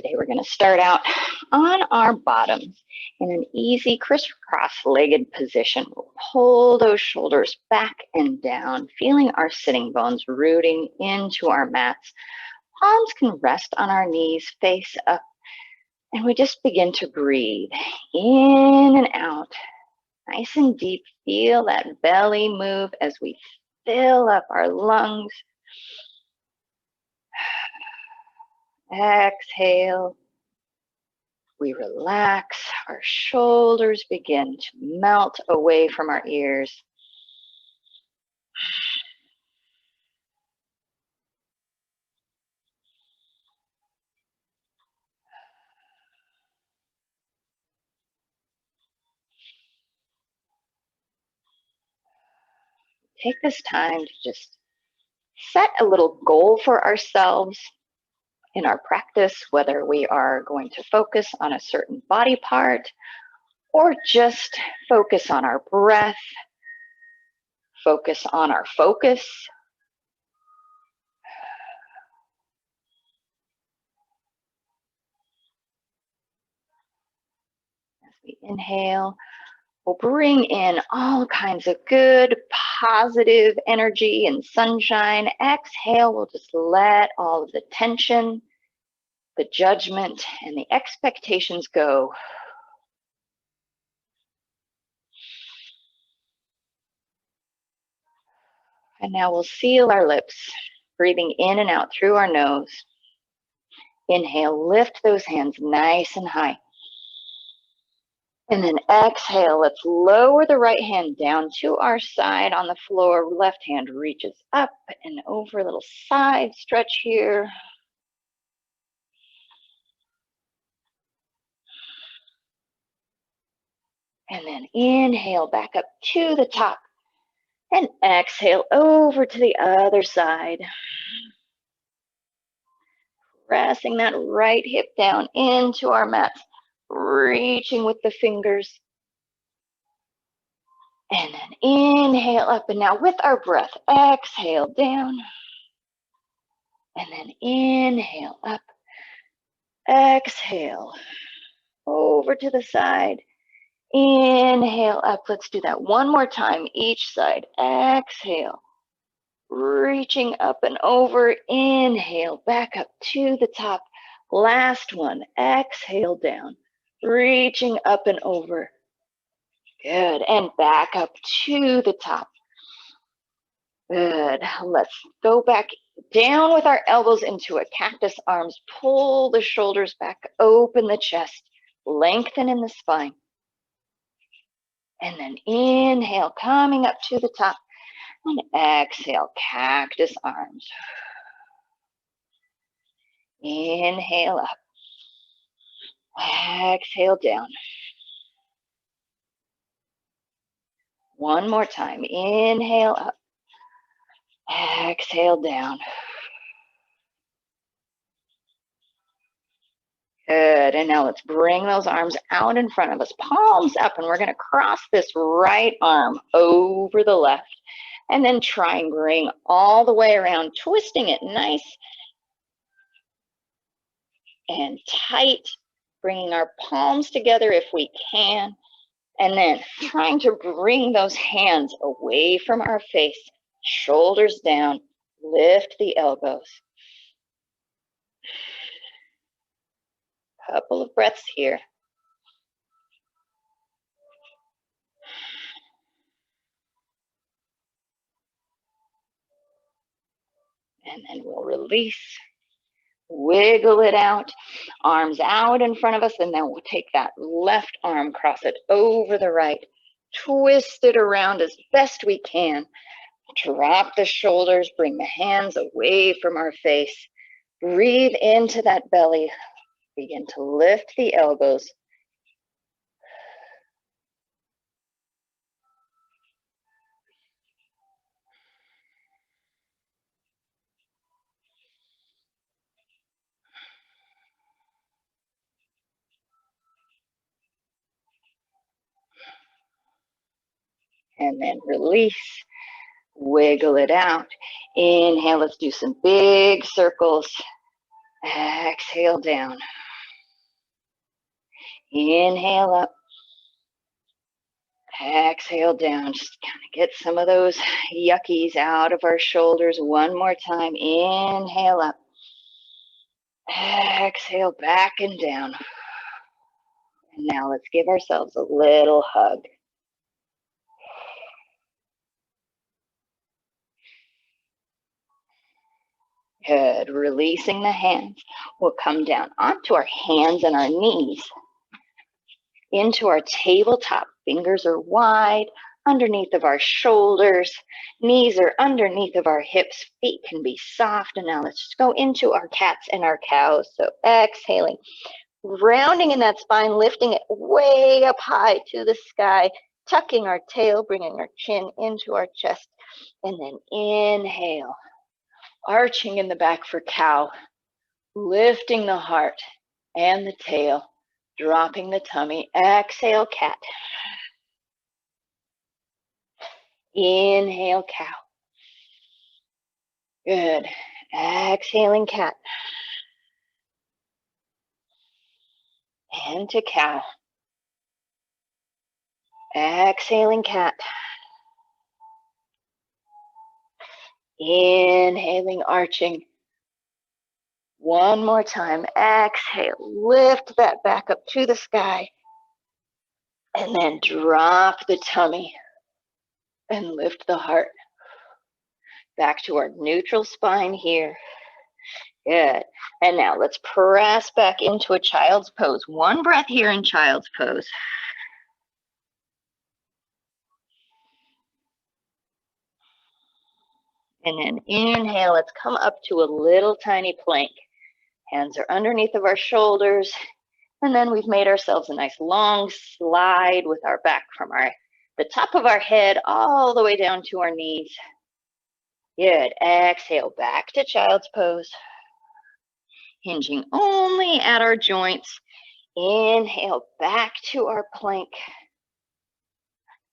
Today we're going to start out on our bottoms in an easy crisscross-legged position. We'll pull those shoulders back and down, feeling our sitting bones rooting into our mats. Palms can rest on our knees, face up, and we just begin to breathe in and out. Nice and deep. Feel that belly move as we fill up our lungs. Exhale. We relax. Our shoulders begin to melt away from our ears. Take this time to just set a little goal for ourselves in our practice, whether we are going to focus on a certain body part or just focus on our breath, focus on our focus. As we inhale, we'll bring in all kinds of good, positive energy and sunshine. Exhale, we'll just let all of the tension, the judgment, and the expectations go. And now we'll seal our lips, breathing in and out through our nose. Inhale, lift those hands nice and high. And then exhale, let's lower the right hand down to our side on the floor. Left hand reaches up and over, a little side stretch here. And then inhale back up to the top. And exhale over to the other side. Pressing that right hip down into our mats. Reaching with the fingers. And then inhale up, and now with our breath, exhale down. And then inhale up, exhale over to the side. Inhale up, let's do that one more time, each side. Exhale, reaching up and over. Inhale, back up to the top. Last one, exhale down, reaching up and over. Good, and back up to the top. Good, let's go back down with our elbows into a cactus arms. Pull the shoulders back, open the chest, lengthen in the spine. And then inhale, coming up to the top. And exhale, cactus arms. Inhale up. Exhale down. One more time. Inhale up. Exhale down. Good, and now let's bring those arms out in front of us, palms up, and we're going to cross this right arm over the left, and then try and bring all the way around, twisting it nice and tight, bringing our palms together if we can, and then trying to bring those hands away from our face, shoulders down, lift the elbows. Couple of breaths here. And then we'll release, wiggle it out, arms out in front of us, and then we'll take that left arm, cross it over the right, twist it around as best we can, drop the shoulders, bring the hands away from our face, breathe into that belly, begin to lift the elbows. And then release, wiggle it out. Inhale, let's do some big circles. Exhale down. Inhale up. Exhale down. Just kind of get some of those yuckies out of our shoulders. One more time. Inhale up. Exhale back and down. And now let's give ourselves a little hug. Good. Releasing the hands. We'll come down onto our hands and our knees. Into our tabletop. Fingers are wide, underneath of our shoulders. Knees are underneath of our hips. Feet can be soft. And now let's just go into our cats and our cows. So exhaling, rounding in that spine, lifting it way up high to the sky, tucking our tail, bringing our chin into our chest. And then inhale, arching in the back for cow, lifting the heart and the tail. Dropping the tummy. Exhale, cat. Inhale, cow. Good. Exhaling, cat. And to cow. Exhaling, cat. Inhaling, arching. One more time. Exhale. Lift that back up to the sky. And then drop the tummy. And lift the heart. Back to our neutral spine here. Good. And now let's press back into a child's pose. One breath here in child's pose. And then inhale, let's come up to a little tiny plank. Hands are underneath of our shoulders. And then we've made ourselves a nice long slide with our back from the top of our head all the way down to our knees. Good. Exhale, back to child's pose. Hinging only at our joints. Inhale, back to our plank.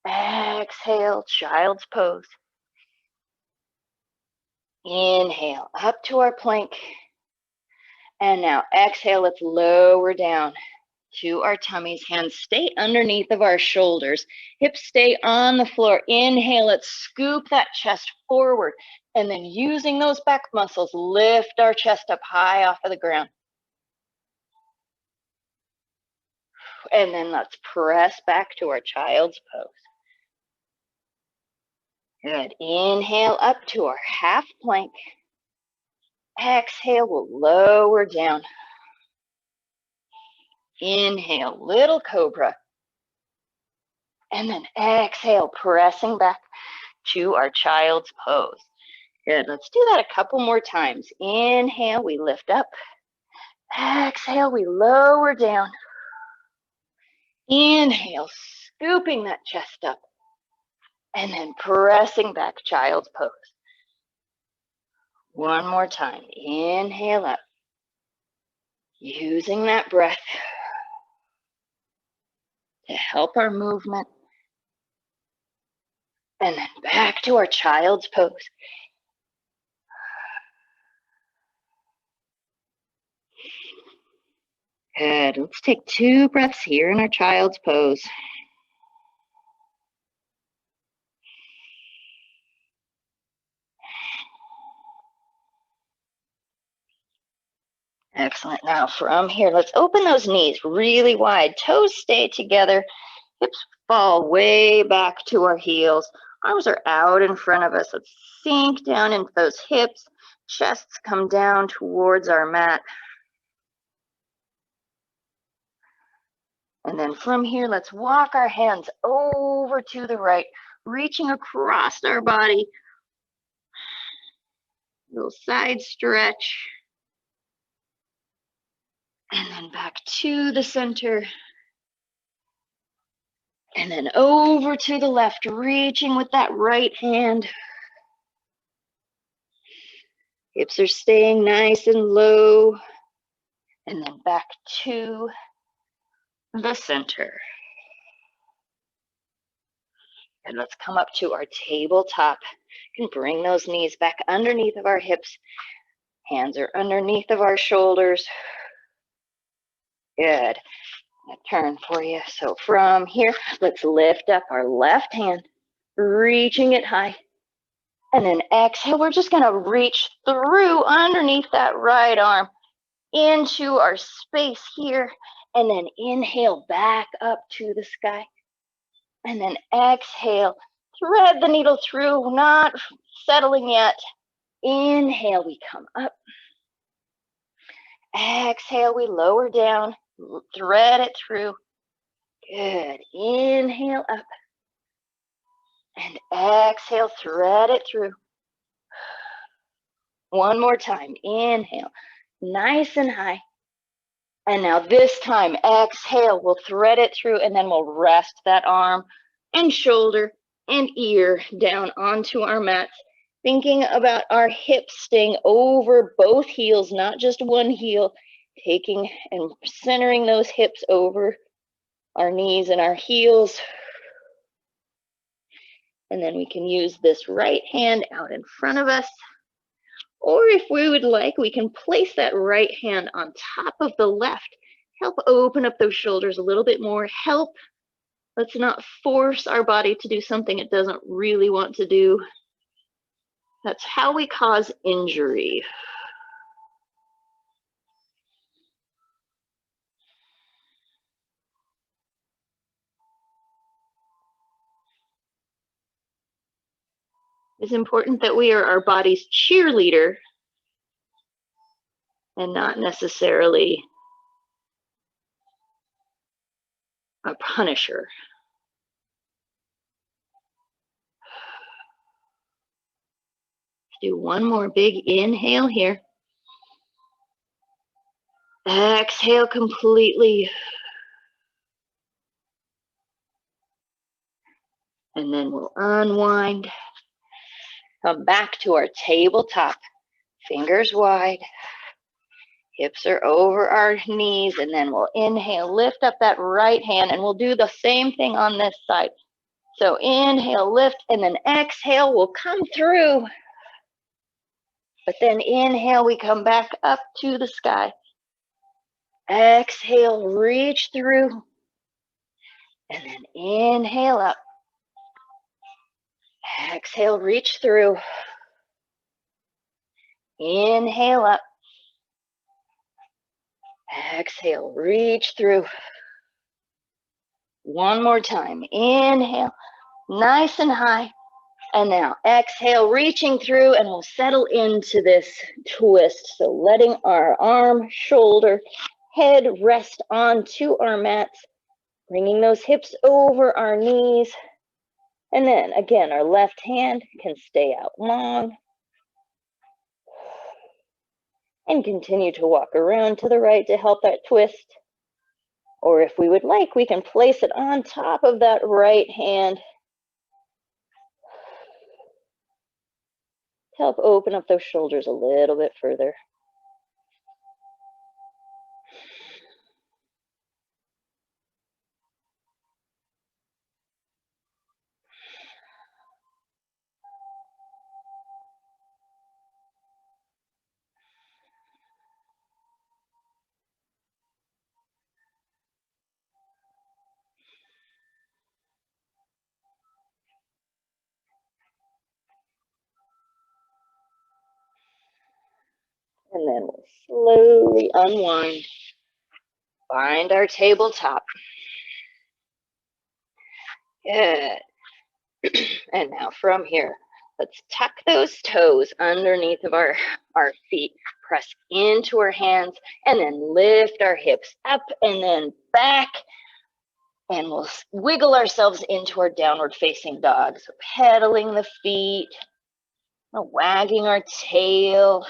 Exhale, child's pose. Inhale, up to our plank. And now exhale, let's lower down to our tummies. Hands stay underneath of our shoulders. Hips stay on the floor. Inhale, let's scoop that chest forward. And then using those back muscles, lift our chest up high off of the ground. And then let's press back to our child's pose. Good. Inhale up to our half plank. Exhale, we'll lower down. Inhale, little cobra. And then exhale, pressing back to our child's pose. Good. Let's do that a couple more times. Inhale, we lift up. Exhale, we lower down. Inhale, scooping that chest up. And then pressing back, child's pose. One more time. Inhale up. Using that breath to help our movement. And then back to our child's pose. Good. Let's take 2 breaths here in our child's pose. Excellent. Now from here, let's open those knees really wide. Toes stay together. Hips fall way back to our heels. Arms are out in front of us. Let's sink down into those hips. Chests come down towards our mat. And then from here, let's walk our hands over to the right, reaching across our body. Little side stretch. And then back to the center. And then over to the left, reaching with that right hand. Hips are staying nice and low. And then back to the center. And let's come up to our tabletop. You can bring those knees back underneath of our hips. Hands are underneath of our shoulders. Good. A turn for you. So from here, let's lift up our left hand, reaching it high. And then exhale, we're just gonna reach through underneath that right arm into our space here. And then inhale back up to the sky. And then exhale, thread the needle through, not settling yet. Inhale, we come up. Exhale, we lower down, thread it through. Good. Inhale up. And exhale, thread it through. One more time. Inhale, nice and high. And now this time, exhale, we'll thread it through and then we'll rest that arm and shoulder and ear down onto our mats, thinking about our hips staying over both heels, not just one heel, taking and centering those hips over our knees and our heels. And then we can use this right hand out in front of us. Or if we would like, we can place that right hand on top of the left. Help open up those shoulders a little bit more. Let's not force our body to do something it doesn't really want to do. That's how we cause injury. It's important that we are our body's cheerleader and not necessarily a punisher. Do one more big inhale here. Exhale completely. And then we'll unwind. Come back to our tabletop. Fingers wide. Hips are over our knees. And then we'll inhale, lift up that right hand. And we'll do the same thing on this side. So inhale, lift, and then exhale, we'll come through. But then inhale, we come back up to the sky. Exhale, reach through. And then inhale up. Exhale, reach through. Inhale up. Exhale, reach through. One more time. Inhale, nice and high. And now exhale, reaching through, and we'll settle into this twist. So letting our arm, shoulder, head rest onto our mats, bringing those hips over our knees. And then again, our left hand can stay out long. And continue to walk around to the right to help that twist. Or if we would like, we can place it on top of that right hand to help open up those shoulders a little bit further. And then we'll slowly unwind. Find our tabletop. Good. And now from here, let's tuck those toes underneath of our feet. Press into our hands and then lift our hips up and then back. And we'll wiggle ourselves into our downward facing dog. So pedaling the feet, wagging our tail,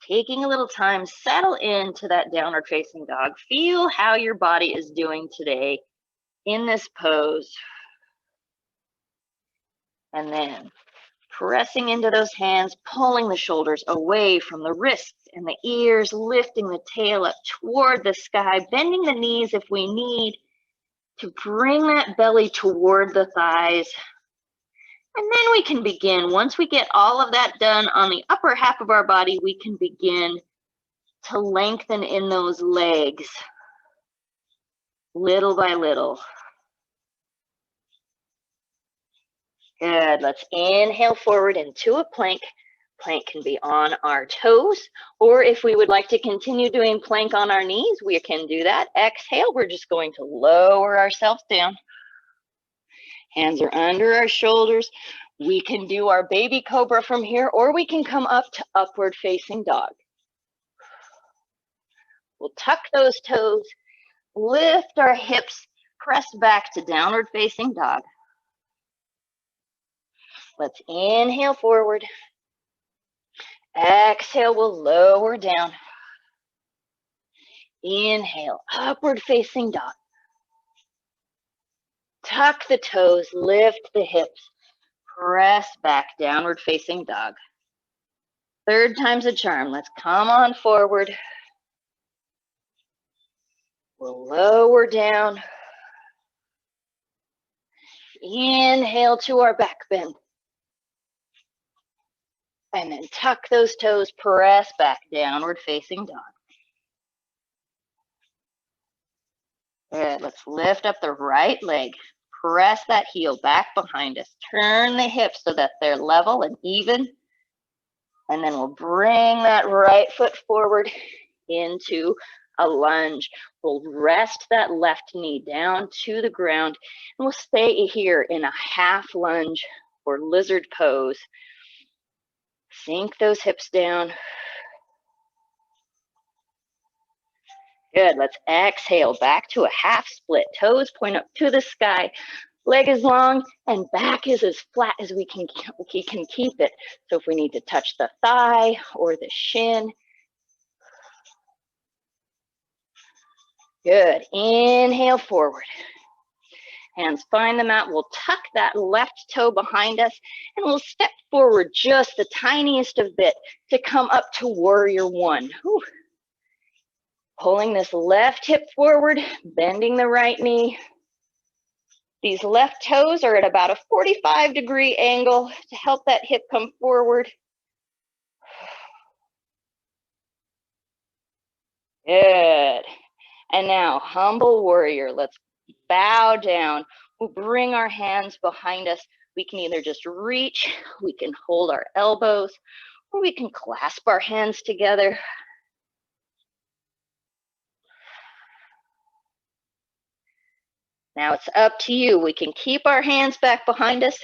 taking a little time, settle into that downward facing dog. Feel how your body is doing today in this pose. And then pressing into those hands, pulling the shoulders away from the wrists and the ears, lifting the tail up toward the sky, bending the knees if we need to bring that belly toward the thighs. And then we can begin, once we get all of that done on the upper half of our body, we can begin to lengthen in those legs. little by little. Good. Let's inhale forward into a plank. Plank can be on our toes, or if we would like to continue doing plank on our knees, we can do that. Exhale, we're just going to lower ourselves down. Hands are under our shoulders. We can do our baby cobra from here, or we can come up to upward facing dog. We'll tuck those toes, lift our hips, press back to downward facing dog. Let's inhale forward. Exhale, we'll lower down. Inhale, upward facing dog. Tuck the toes, lift the hips, press back, downward facing dog. Third time's a charm. Let's come on forward. We'll lower down. Inhale to our back bend. And then tuck those toes, press back, downward facing dog. Good. Let's lift up the right leg. Press that heel back behind us. Turn the hips so that they're level and even. And then we'll bring that right foot forward into a lunge. We'll rest that left knee down to the ground. And we'll stay here in a half lunge or lizard pose. Sink those hips down. Good. Let's exhale back to a half split. Toes point up to the sky. Leg is long and back is as flat as we can keep it. So if we need to touch the thigh or the shin. Good. Inhale forward. Hands find the mat. We'll tuck that left toe behind us and we'll step forward just the tiniest of bit to come up to warrior one. Whew. Pulling this left hip forward, bending the right knee. These left toes are at about a 45-degree angle to help that hip come forward. Good. And now, humble warrior. Let's bow down. We'll bring our hands behind us. We can either just reach, we can hold our elbows, or we can clasp our hands together. Now it's up to you. We can keep our hands back behind us,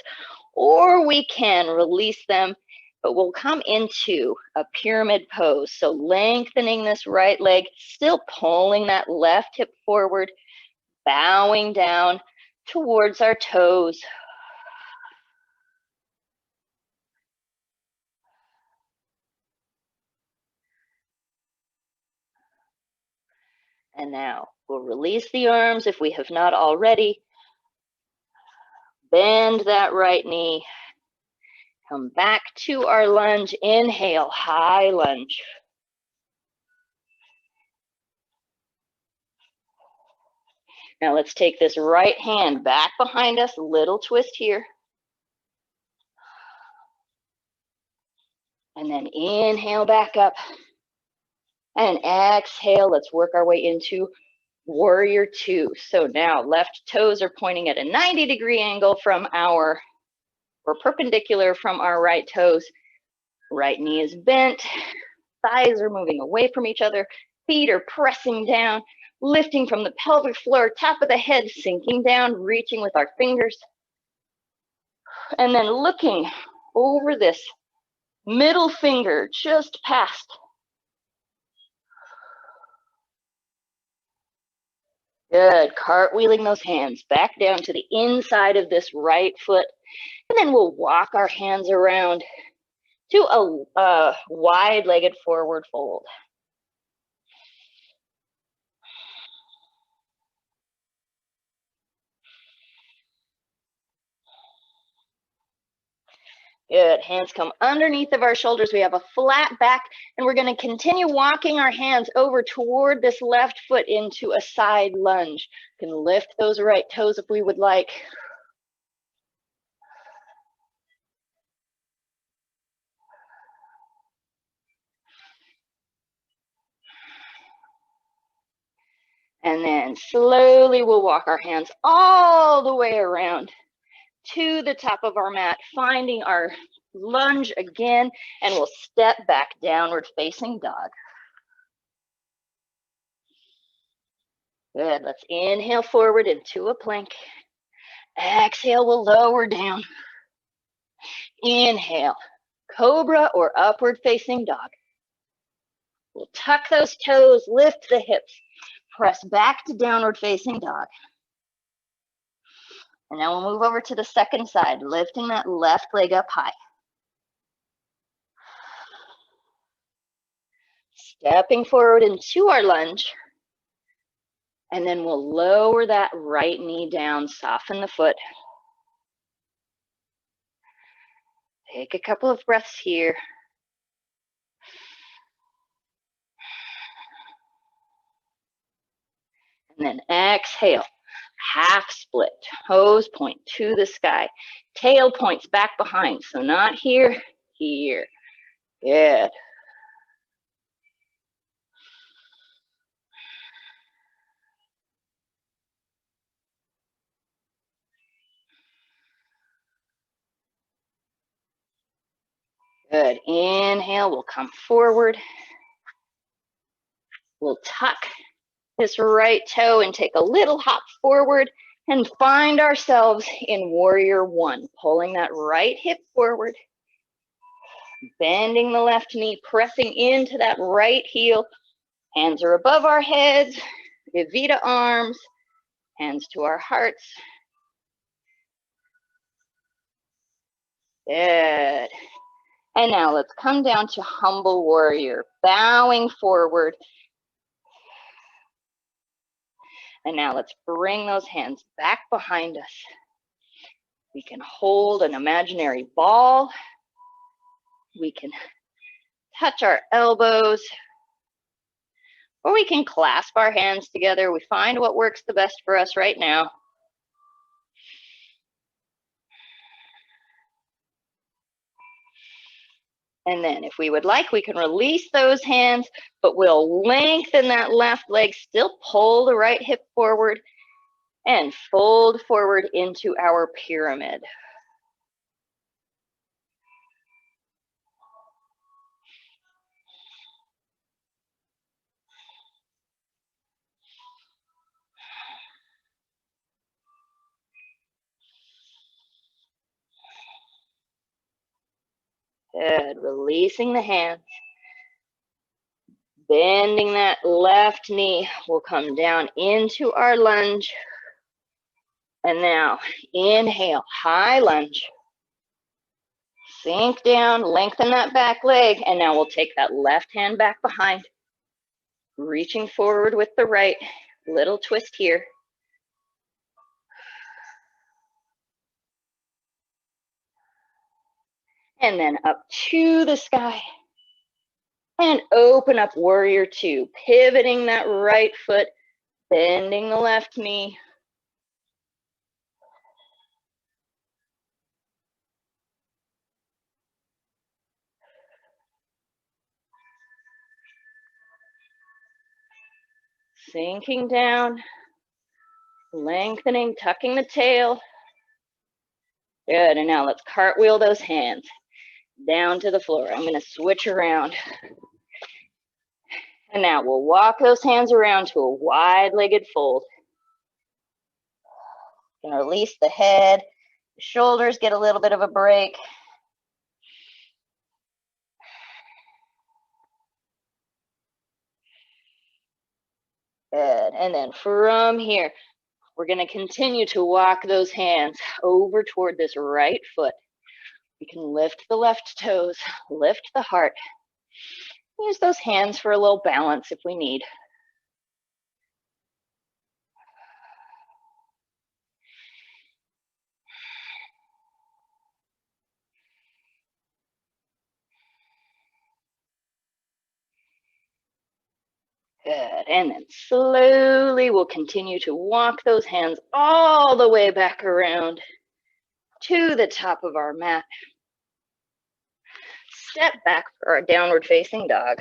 or we can release them, but we'll come into a pyramid pose. So lengthening this right leg, still pulling that left hip forward, bowing down towards our toes. And now we'll release the arms if we have not already. Bend that right knee. Come back to our lunge. Inhale, high lunge. Now let's take this right hand back behind us, little twist here. And then inhale back up. And exhale, let's work our way into warrior two. So now left toes are pointing at a 90-degree angle from or perpendicular from our right toes. Right knee is bent, thighs are moving away from each other, feet are pressing down, lifting from the pelvic floor, top of the head sinking down, reaching with our fingers. And then looking over this middle finger just past. Good. Cartwheeling those hands back down to the inside of this right foot. And then we'll walk our hands around to a wide-legged forward fold. Good. Hands come underneath of our shoulders. We have a flat back, and we're going to continue walking our hands over toward this left foot into a side lunge. You can lift those right toes if we would like. And then slowly we'll walk our hands all the way around to the top of our mat, finding our lunge again, and we'll step back, downward facing dog. Good, let's inhale forward into a plank. Exhale, we'll lower down. Inhale, cobra or upward facing dog. We'll tuck those toes, lift the hips, press back to downward facing dog. And now we'll move over to the second side, lifting that left leg up high. Stepping forward into our lunge. And then we'll lower that right knee down, soften the foot. Take a couple of breaths here. And then exhale, half split, toes point to the sky. Tail points back behind, so not here, here. Good. Good. Inhale, we'll come forward. We'll tuck this right toe and take a little hop forward and find ourselves in warrior one, pulling that right hip forward, bending the left knee, pressing into that right heel. Hands are above our heads, Evita arms, hands to our hearts. Good. And now let's come down to humble warrior, bowing forward. And now let's bring those hands back behind us. We can hold an imaginary ball. We can touch our elbows, or we can clasp our hands together. We find what works the best for us right now. And then if we would like, we can release those hands, but we'll lengthen that left leg, still pull the right hip forward and fold forward into our pyramid. Good, releasing the hands. Bending that left knee, we'll come down into our lunge. And now, inhale, high lunge. Sink down, lengthen that back leg, and now we'll take that left hand back behind. Reaching forward with the right, little twist here. And then up to the sky. And open up warrior two, pivoting that right foot, bending the left knee. Sinking down, lengthening, tucking the tail. Good, and now let's cartwheel those hands down to the floor. I'm gonna switch around. And now we'll walk those hands around to a wide-legged fold. You can release the head, the shoulders get a little bit of a break. Good, and then from here, we're gonna continue to walk those hands over toward this right foot. We can lift the left toes, lift the heart. Use those hands for a little balance if we need. Good, and then slowly we'll continue to walk those hands all the way back around to the top of our mat. Step back for our downward facing dog.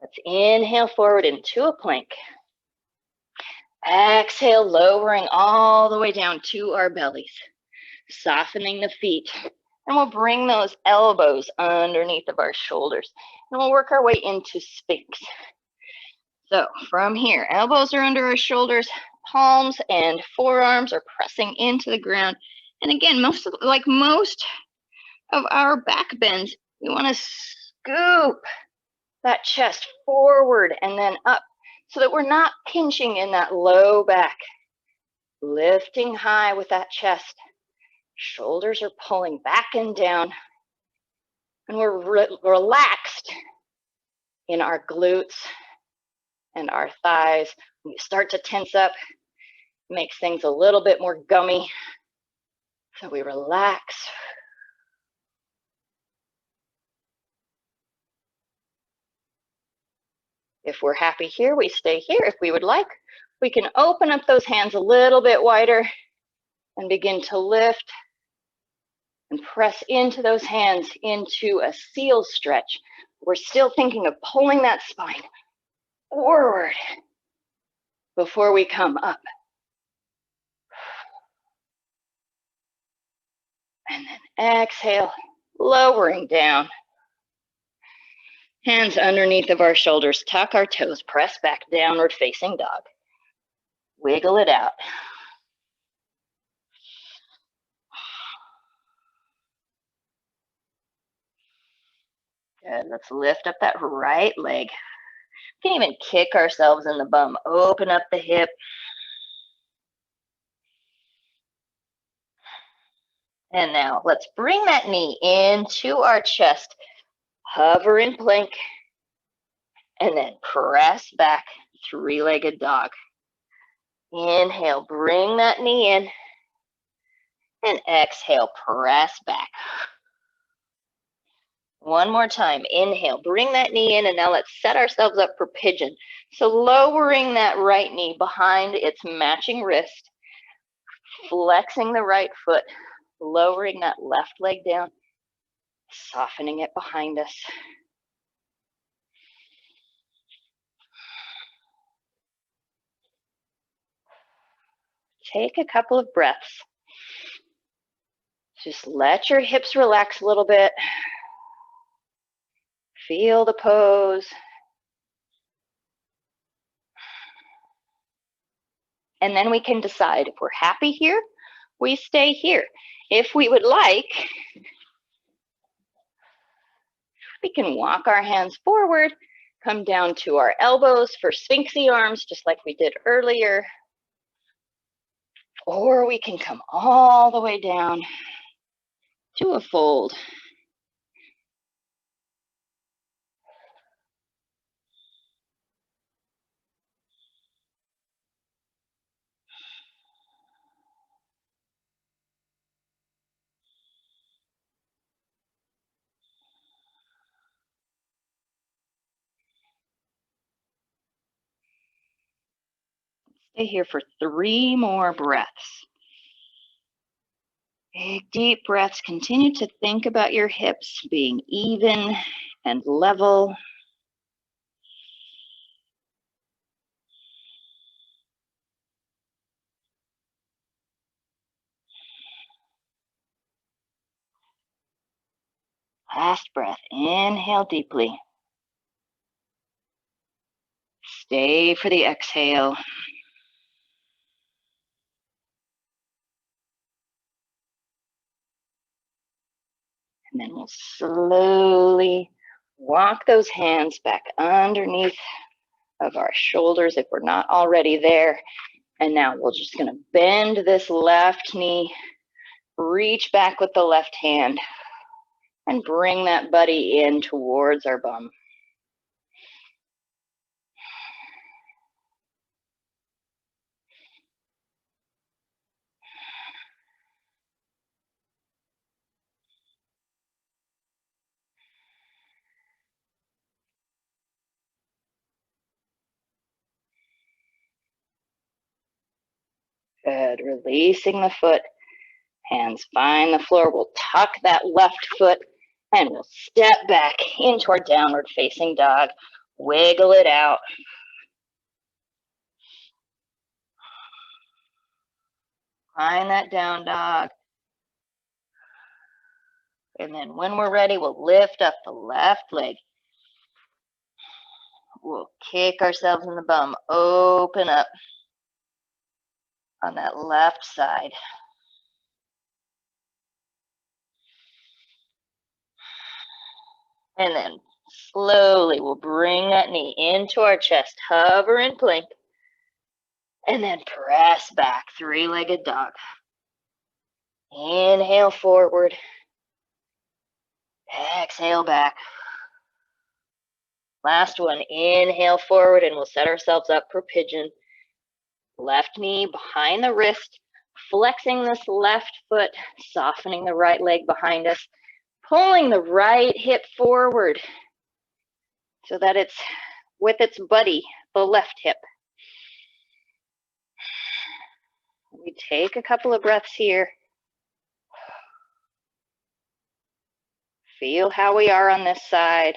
Let's inhale forward into a plank. Exhale, lowering all the way down to our bellies, softening the feet. And we'll bring those elbows underneath of our shoulders. And we'll work our way into Sphinx. So from here, elbows are under our shoulders, palms and forearms are pressing into the ground. And again, most of our back bends, we want to scoop that chest forward and then up so that we're not pinching in that low back. Lifting high with that chest. Shoulders are pulling back and down. And we're relaxed in our glutes and our thighs. When you start to tense up, it makes things a little bit more gummy. So we relax. If we're happy here, we stay here. If we would like, we can open up those hands a little bit wider and begin to lift and press into those hands into a seal stretch. We're still thinking of pulling that spine forward before we come up. And then exhale, lowering down. Hands underneath of our shoulders, tuck our toes, press back, downward facing dog. Wiggle it out. Good, let's lift up that right leg. We can even kick ourselves in the bum, open up the hip. And now let's bring that knee into our chest, hover in plank, and then press back, three-legged dog. Inhale, bring that knee in, and exhale, press back. One more time, inhale, bring that knee in, and now let's set ourselves up for pigeon. So lowering that right knee behind its matching wrist, flexing the right foot, lowering that left leg down, softening it behind us. Take a couple of breaths. Just let your hips relax a little bit. Feel the pose. And then we can decide if we're happy here, we stay here. If we would like, we can walk our hands forward, come down to our elbows for sphinxy arms, just like we did earlier. Or we can come all the way down to a fold. Stay here for 3 more breaths. Big, deep breaths. Continue to think about your hips being even and level. Last breath. Inhale deeply. Stay for the exhale. And then we'll slowly walk those hands back underneath of our shoulders if we're not already there. And now we're just going to bend this left knee, reach back with the left hand, and bring that buddy in towards our bum. Good, releasing the foot, hands find the floor. We'll tuck that left foot and we'll step back into our downward facing dog. Wiggle it out. Find that down dog. And then when we're ready, we'll lift up the left leg. We'll kick ourselves in the bum. Open up on that left side. And then slowly we'll bring that knee into our chest. Hover in plank. And then press back, three-legged dog. Inhale forward. Exhale back. Last one, inhale forward, and we'll set ourselves up for pigeon. Left knee behind the wrist, flexing this left foot, softening the right leg behind us, pulling the right hip forward so that it's with its buddy, the left hip. We take a couple of breaths here. Feel how we are on this side.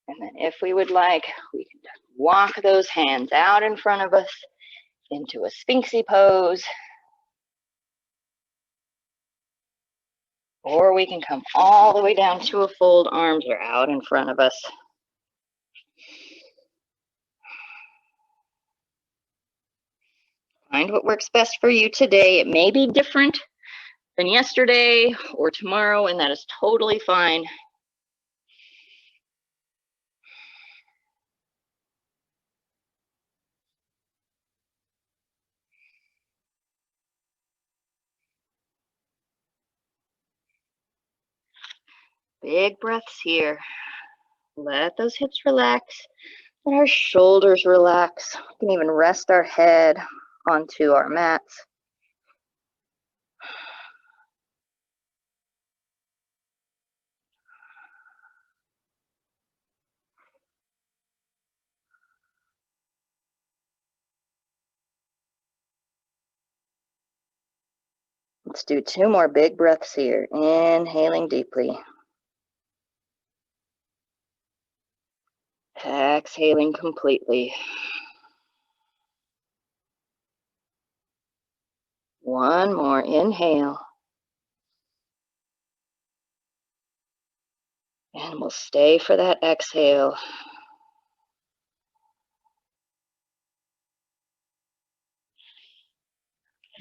And then if we would like, we can walk those hands out in front of us into a Sphinxy pose. Or we can come all the way down to a fold, arms are out in front of us. Find what works best for you today. It may be different than yesterday or tomorrow, and that is totally fine. Big breaths here. Let those hips relax. Let our shoulders relax. We can even rest our head onto our mats. Let's do 2 more big breaths here. Inhaling deeply. Exhaling completely. One more inhale. And we'll stay for that exhale.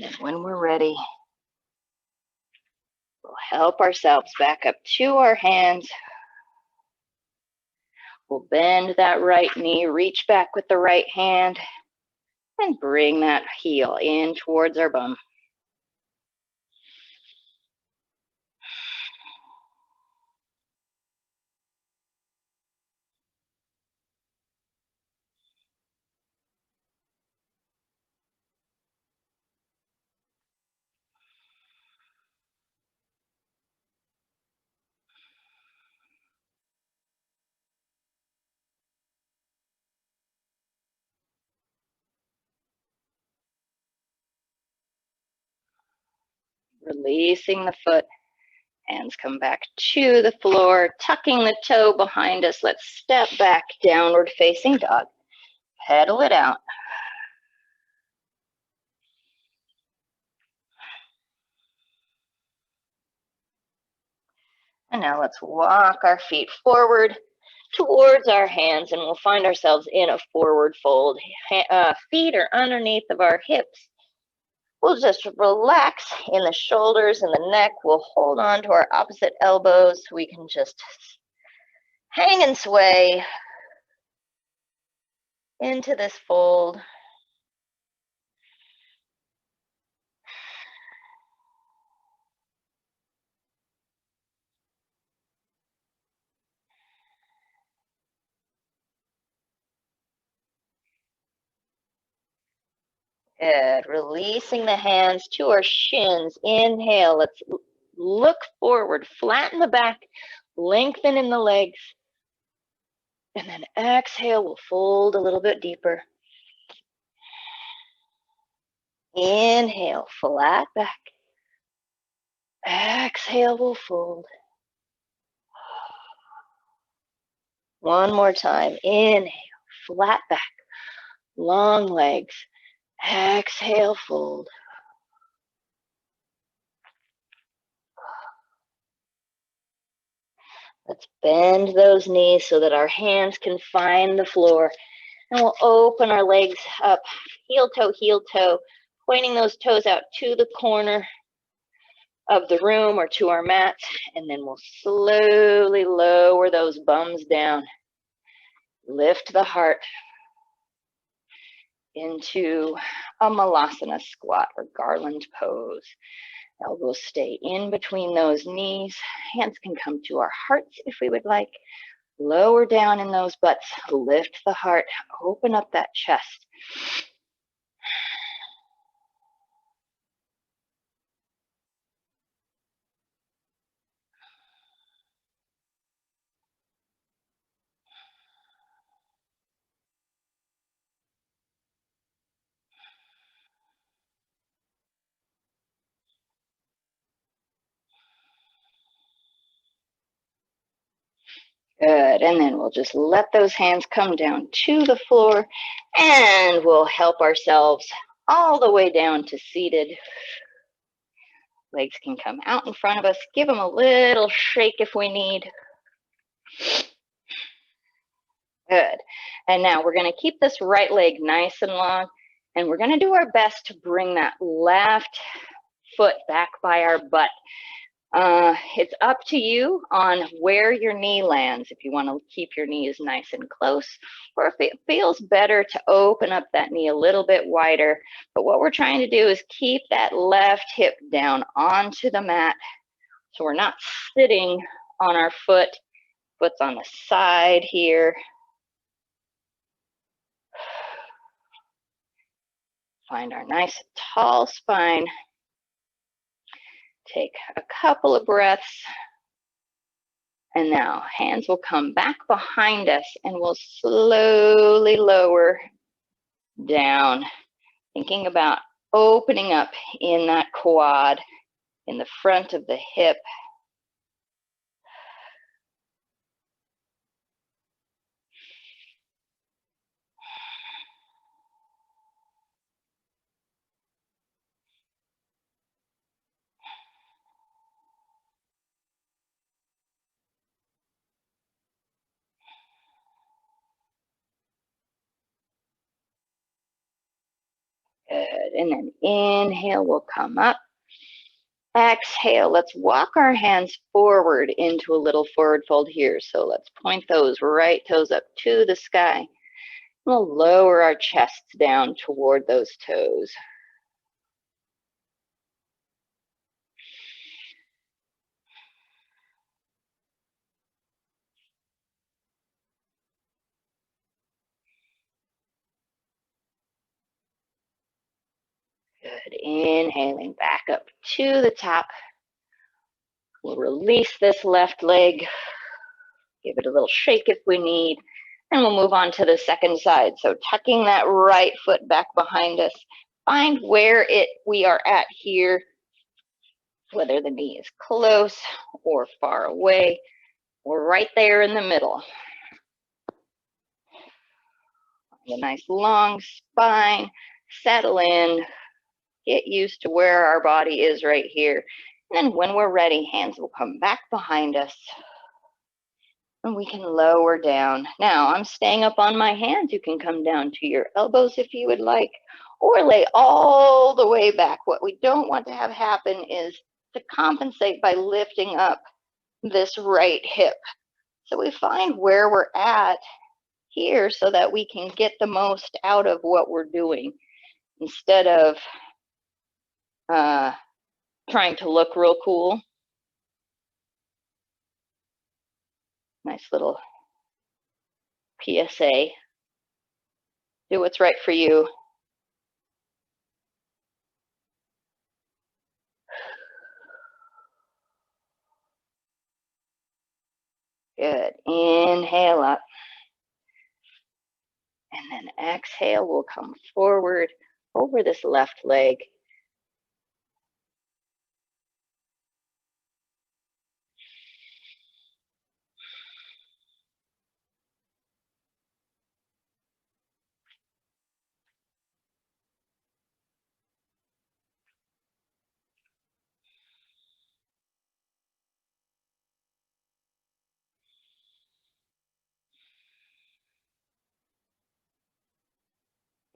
And when we're ready, we'll help ourselves back up to our hands. We'll bend that right knee, reach back with the right hand, and bring that heel in towards our bum. Releasing the foot. Hands come back to the floor, tucking the toe behind us. Let's step back, downward facing dog. Pedal it out. And now let's walk our feet forward towards our hands, and we'll find ourselves in a forward fold. Feet are underneath of our hips. We'll just relax in the shoulders and the neck. We'll hold on to our opposite elbows. We can just hang and sway into this fold. Good. Releasing the hands to our shins. Inhale. Let's look forward. Flatten the back. Lengthen in the legs. And then exhale. We'll fold a little bit deeper. Inhale, flat back. Exhale, we'll fold. One more time. Inhale, flat back, long legs. Exhale, fold. Let's bend those knees so that our hands can find the floor. And we'll open our legs up, heel toe, pointing those toes out to the corner of the room or to our mat. And then we'll slowly lower those bums down. Lift the heart into a malasana squat or garland pose. Elbows stay in between those knees. Hands can come to our hearts if we would like. Lower down in those butts. Lift the heart. Open up that chest. Good, and then we'll just let those hands come down to the floor, and we'll help ourselves all the way down to seated. Legs can come out in front of us. Give them a little shake if we need. Good, and now we're gonna keep this right leg nice and long, and we're gonna do our best to bring that left foot back by our butt. It's up to you on where your knee lands, if you want to keep your knees nice and close, or if it feels better to open up that knee a little bit wider. But what we're trying to do is keep that left hip down onto the mat, so we're not sitting on our foot. Foot's on the side here. Find our nice tall spine. Take a couple of breaths. And now hands will come back behind us and we'll slowly lower down, thinking about opening up in that quad, in the front of the hip. Good, and then inhale, we'll come up. Exhale, let's walk our hands forward into a little forward fold here. So let's point those right toes up to the sky. We'll lower our chests down toward those toes. Good, inhaling back up to the top. We'll release this left leg, give it a little shake if we need, and we'll move on to the second side. So tucking that right foot back behind us, find where we are at here, whether the knee is close or far away, or right there in the middle. Find a nice long spine, settle in, get used to where our body is right here. And then when we're ready, hands will come back behind us. And we can lower down. Now I'm staying up on my hands. You can come down to your elbows if you would like, or lay all the way back. What we don't want to have happen is to compensate by lifting up this right hip. So we find where we're at here so that we can get the most out of what we're doing instead of trying to look real cool. Nice little PSA. Do what's right for you. Good. Inhale up. And then exhale, we'll come forward. over this left leg.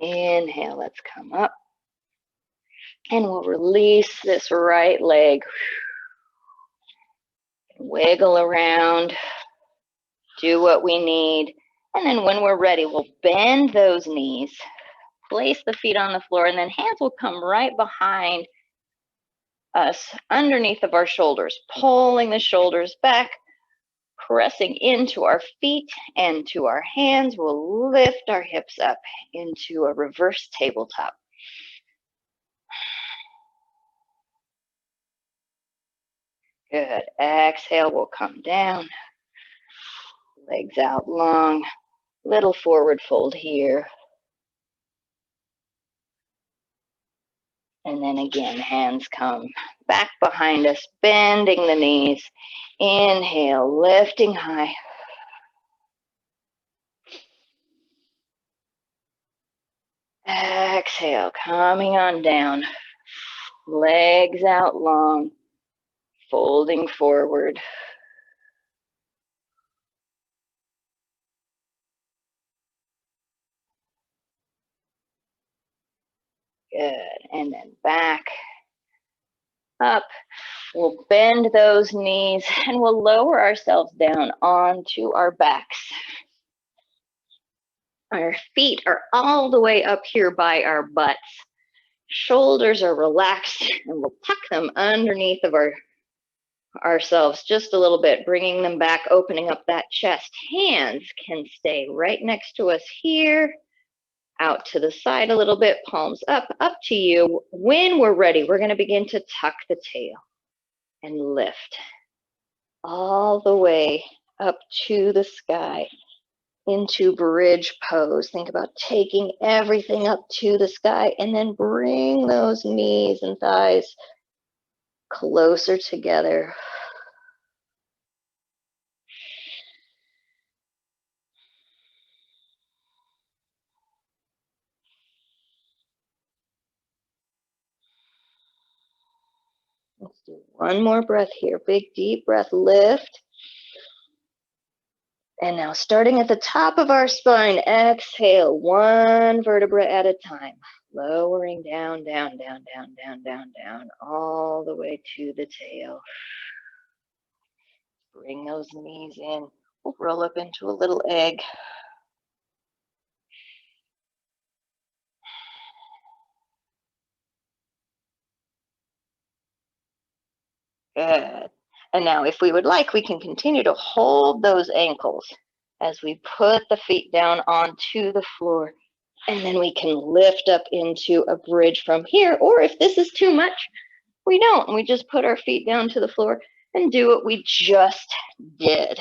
Inhale, let's come up. And we'll release this right leg. Wiggle around, do what we need. And then when we're ready, we'll bend those knees, place the feet on the floor, and then hands will come right behind us, underneath of our shoulders, pulling the shoulders back, pressing into our feet and to our hands. We'll lift our hips up into a reverse tabletop. Good. Exhale, we'll come down. Legs out long. Little forward fold here. And then again, hands come back behind us, bending the knees. Inhale, lifting high. Exhale, coming on down. Legs out long, folding forward. Good. And then back up. We'll bend those knees and we'll lower ourselves down onto our backs. Our feet are all the way up here by our butts. Shoulders are relaxed and we'll tuck them underneath of ourselves just a little bit, bringing them back, opening up that chest. Hands can stay right next to us here, out to the side a little bit, palms up to you. When we're ready, we're going to begin to tuck the tail and lift all the way up to the sky into bridge pose. Think about taking everything up to the sky and then bring those knees and thighs closer together. Let's do one more breath here. Big, deep breath, lift. And now starting at the top of our spine, exhale, one vertebra at a time. Lowering down, down, down, down, down, down, down, all the way to the tail. Bring those knees in. We'll roll up into a little egg. Good. And now if we would like, we can continue to hold those ankles as we put the feet down onto the floor. And then we can lift up into a bridge from here. Or if this is too much, we don't. We just put our feet down to the floor and do what we just did.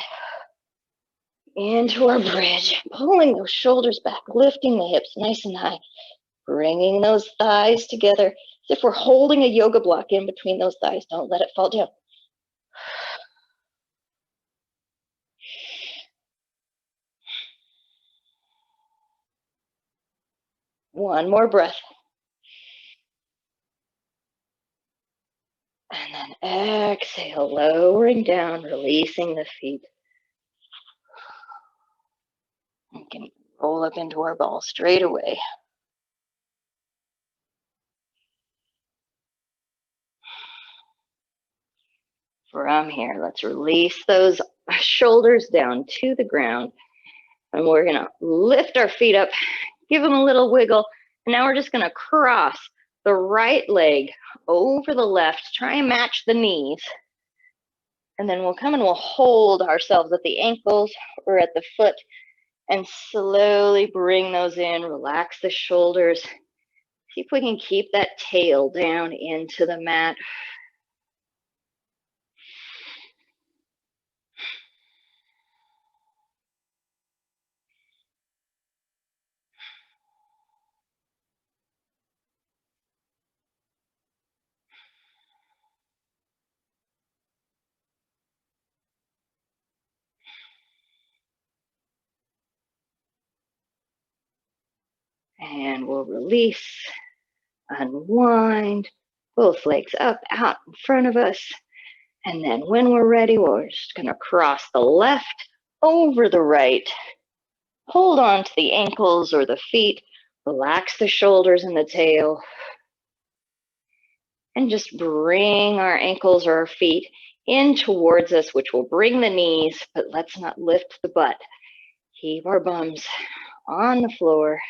Into our bridge, pulling those shoulders back, lifting the hips nice and high, bringing those thighs together as if we're holding a yoga block in between those thighs. Don't let it fall down. One more breath. And then exhale, lowering down, releasing the feet. We can roll up into our ball straight away. From here, let's release those shoulders down to the ground. And we're gonna lift our feet up, give them a little wiggle. And now we're just gonna cross the right leg over the left, try and match the knees. And then we'll come and we'll hold ourselves at the ankles or at the foot and slowly bring those in, relax the shoulders. See if we can keep that tail down into the mat. And we'll release, unwind, both legs up, out in front of us. And then when we're ready, we're just gonna cross the left over the right. Hold on to the ankles or the feet. Relax the shoulders and the tail. And just bring our ankles or our feet in towards us, which will bring the knees, but let's not lift the butt. Keep our bums on the floor.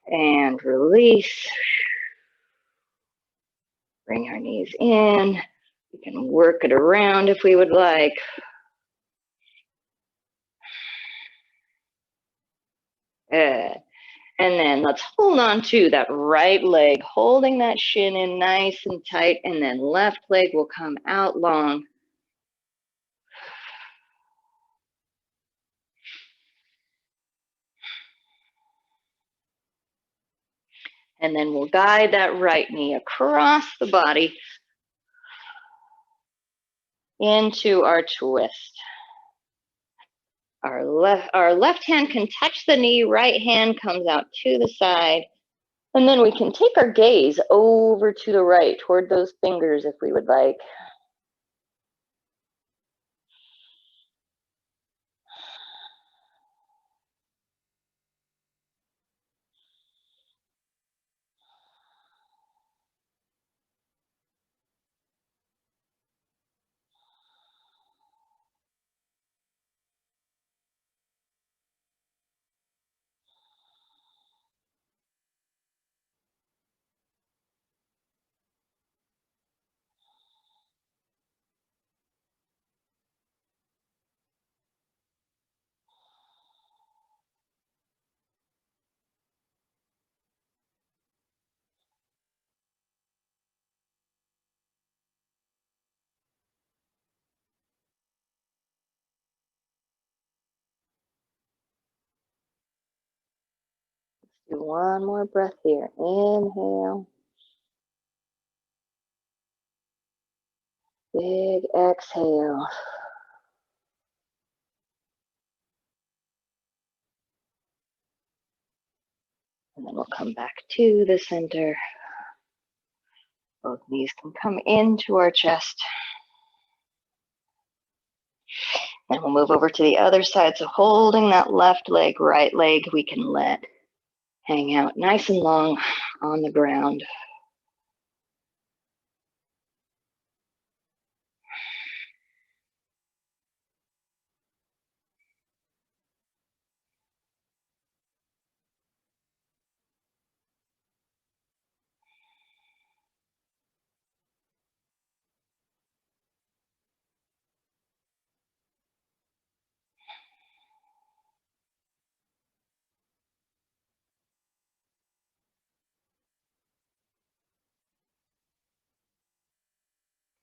And release. Bring our knees in. We can work it around if we would like. Good. And then let's hold on to that right leg, holding that shin in nice and tight, and then left leg will come out long. And then we'll guide that right knee across the body into our twist. Our left hand can touch the knee, right hand comes out to the side. And then we can take our gaze over to the right toward those fingers if we would like. Do one more breath here. Inhale. Big exhale. And then we'll come back to the center. Both knees can come into our chest. And we'll move over to the other side. So holding that left leg, right leg, we can let hang out nice and long on the ground.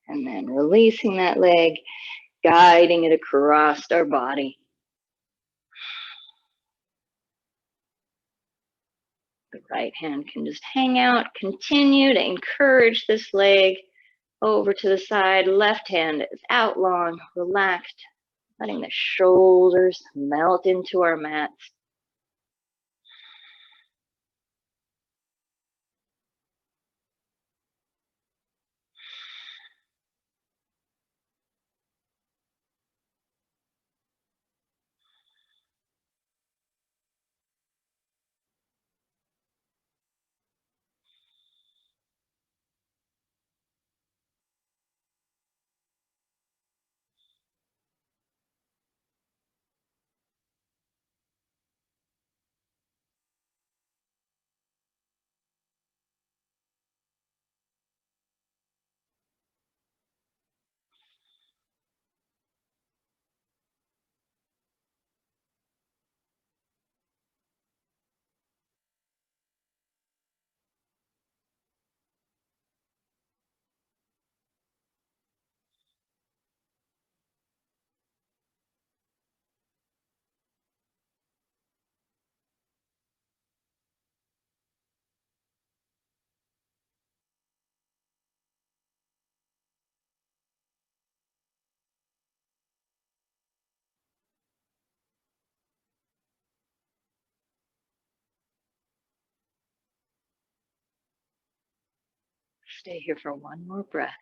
And then releasing that leg, guiding it across our body. The right hand can just hang out, continue to encourage this leg over to the side. Left hand is out long, relaxed, letting the shoulders melt into our mats. Stay here for one more breath.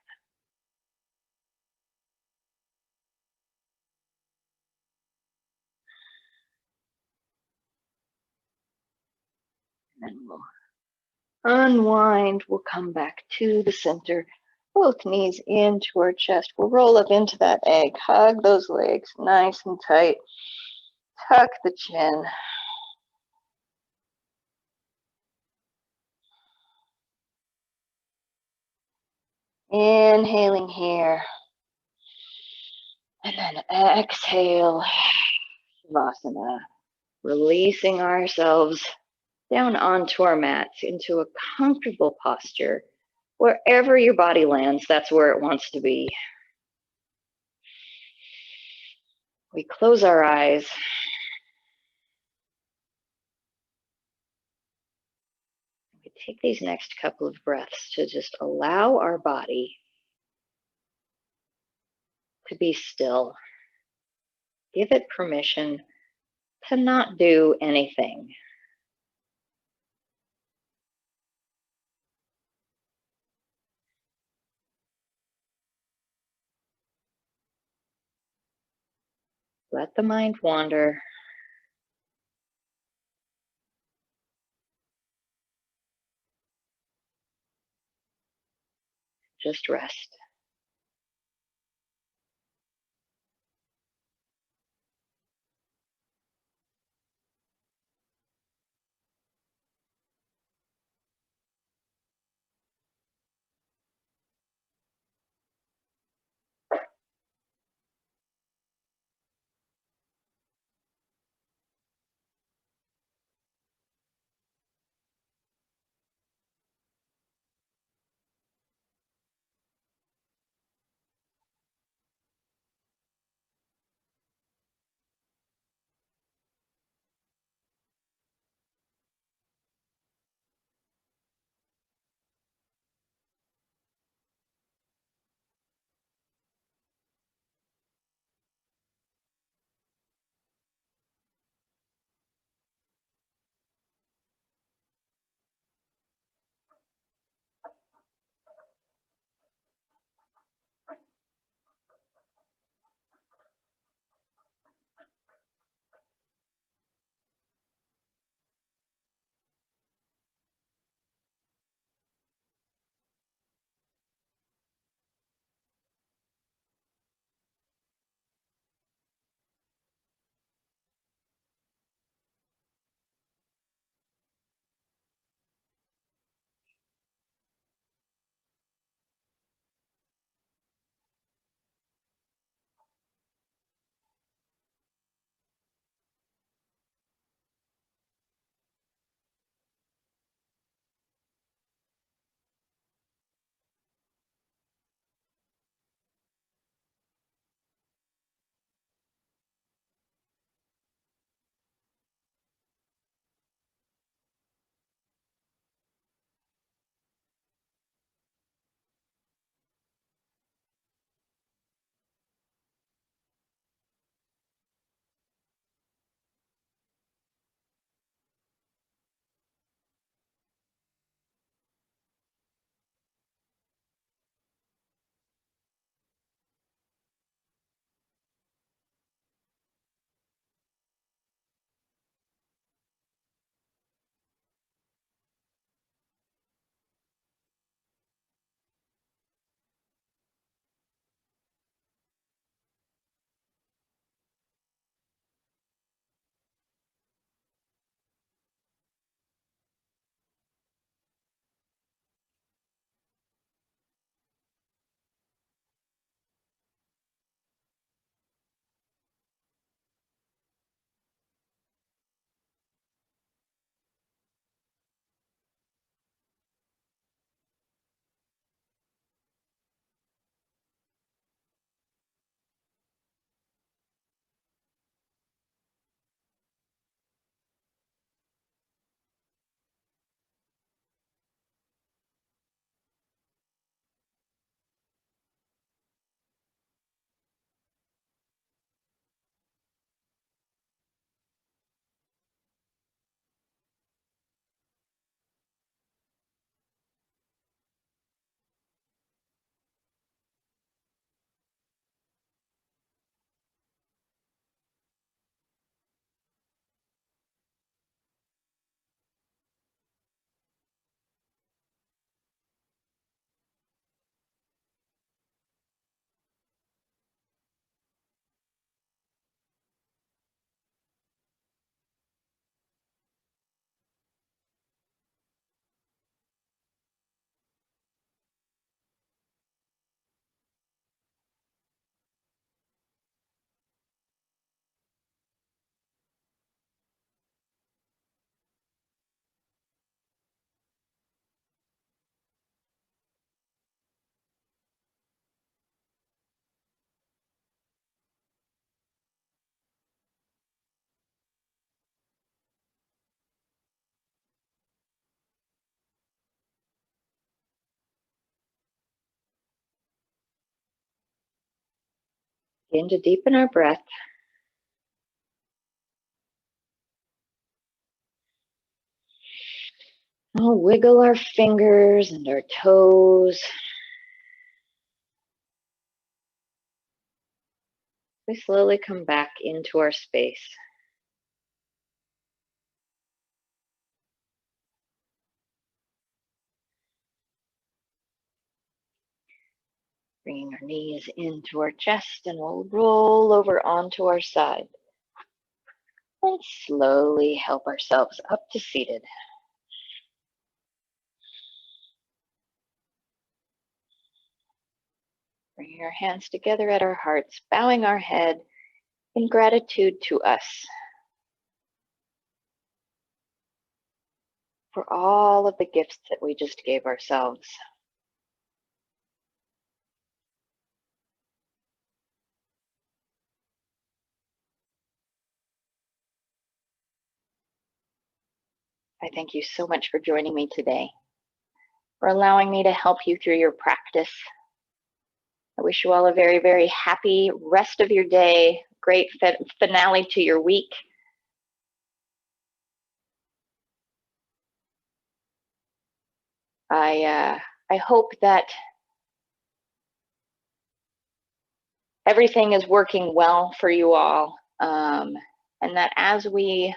And then we'll unwind. We'll come back to the center. Both knees into our chest. We'll roll up into that egg. Hug those legs nice and tight. Tuck the chin. Inhaling here. And then exhale. Shavasana. Releasing ourselves down onto our mats into a comfortable posture. Wherever your body lands, that's where it wants to be. We close our eyes. We take these next couple of breaths to just allow our body to be still. Give it permission to not do anything. Let the mind wander. Just rest. Begin to deepen our breath. We'll wiggle our fingers and our toes. We slowly come back into our space. Bringing our knees into our chest, and we'll roll over onto our side. And slowly help ourselves up to seated. Bringing our hands together at our hearts, bowing our head in gratitude to us for all of the gifts that we just gave ourselves. I thank you so much for joining me today, for allowing me to help you through your practice. I wish you all a very, very happy rest of your day, great finale to your week. I hope that everything is working well for you all, and that as we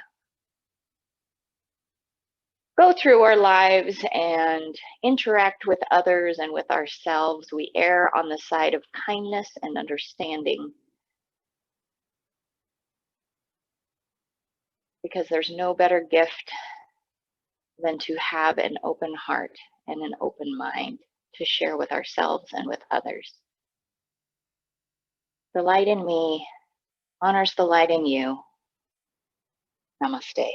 go through our lives and interact with others and with ourselves, we err on the side of kindness and understanding, because there's no better gift than to have an open heart and an open mind to share with ourselves and with others. The light in me honors the light in you. Namaste.